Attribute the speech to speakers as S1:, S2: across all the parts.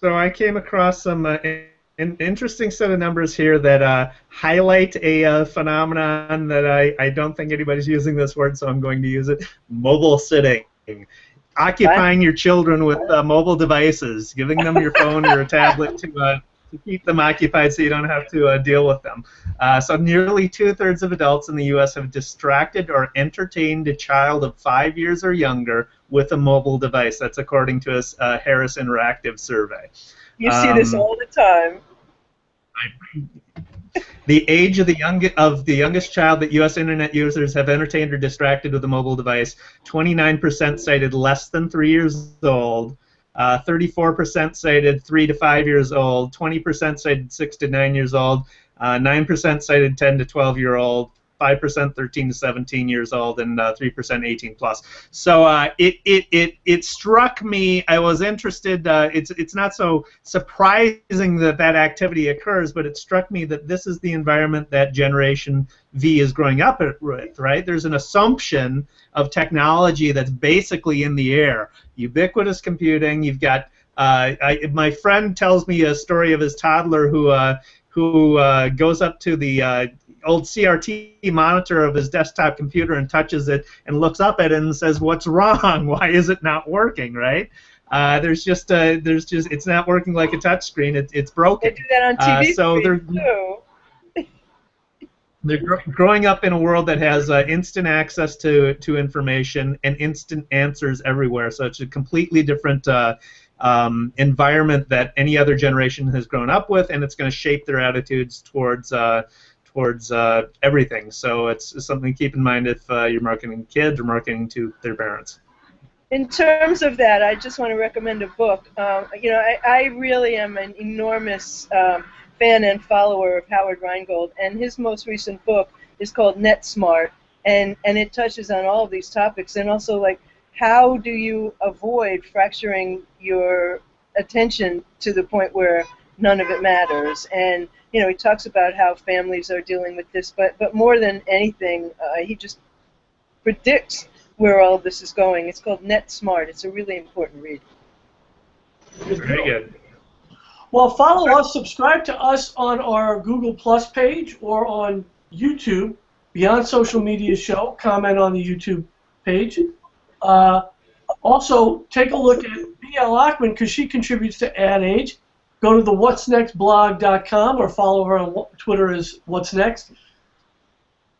S1: So I came across some an interesting set of numbers here that highlight a phenomenon that I don't think anybody's using this word, so I'm going to use it. Mobile sitting.
S2: What?
S1: Occupying your children with mobile devices, giving them your phone or a tablet to keep them occupied so you don't have to deal with them. So nearly 2/3 of adults in the U.S. have distracted or entertained a child of 5 years or younger with a mobile device. That's according to a Harris Interactive survey.
S2: You see this all the time.
S1: The age of the youngest child that U.S. Internet users have entertained or distracted with a mobile device, 29% cited less than 3 years old, 34% cited 3 to 5 years old, 20% cited 6 to 9 years old, 9% cited 10 to 12-year-old, 5% 13 to 17 years old, and 3% 18 plus. So it struck me. I was interested. It's not so surprising that that activity occurs, but it struck me that this is the environment that Generation V is growing up with. Right? There's an assumption of technology that's basically in the air. Ubiquitous computing. You've got. My friend tells me a story of his toddler who goes up to the old CRT monitor of his desktop computer and touches it and looks up at it and says, "What's wrong? Why is it not working?" Right? There's just it's not working like a touch screen. It's broken.
S2: They do that on TV
S1: so
S2: too.
S1: They're growing up in a world that has instant access to information and instant answers everywhere. So it's a completely different environment that any other generation has grown up with, and it's going to shape their attitudes towards everything. So it's something to keep in mind if you're marketing to kids or marketing to their parents.
S2: In terms of that, I just want to recommend a book. You know, I really am an enormous fan and follower of Howard Rheingold, and his most recent book is called Netsmart, and it touches on all of these topics, and also like how do you avoid fracturing your attention to the point where none of it matters. And you know, he talks about how families are dealing with this, but more than anything, he just predicts where all this is going. It's called Netsmart. It's a really important read.
S1: Very good.
S3: Well, follow us, subscribe to us on our Google Plus page or on YouTube, Beyond Social Media Show. Comment on the YouTube page. Also, take a look at B.L. Ackman because she contributes to Ad Age. Go to the whatsnextblog.com or follow her on Twitter as What's Next.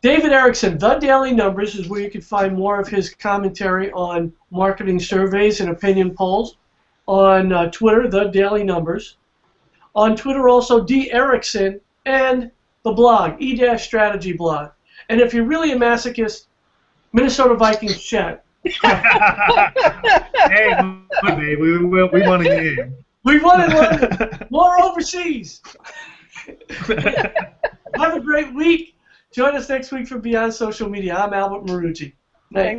S3: David Erickson, The Daily Numbers, is where you can find more of his commentary on marketing surveys and opinion polls. On Twitter, The Daily Numbers. On Twitter also, D. Erickson, and the blog, eStrategy blog. And if you're really a masochist, Minnesota Vikings chat.
S1: Hey, baby, we won a game.
S3: We won it more overseas. Have a great week. Join us next week for Beyond Social Media. I'm Albert Marucci. Night.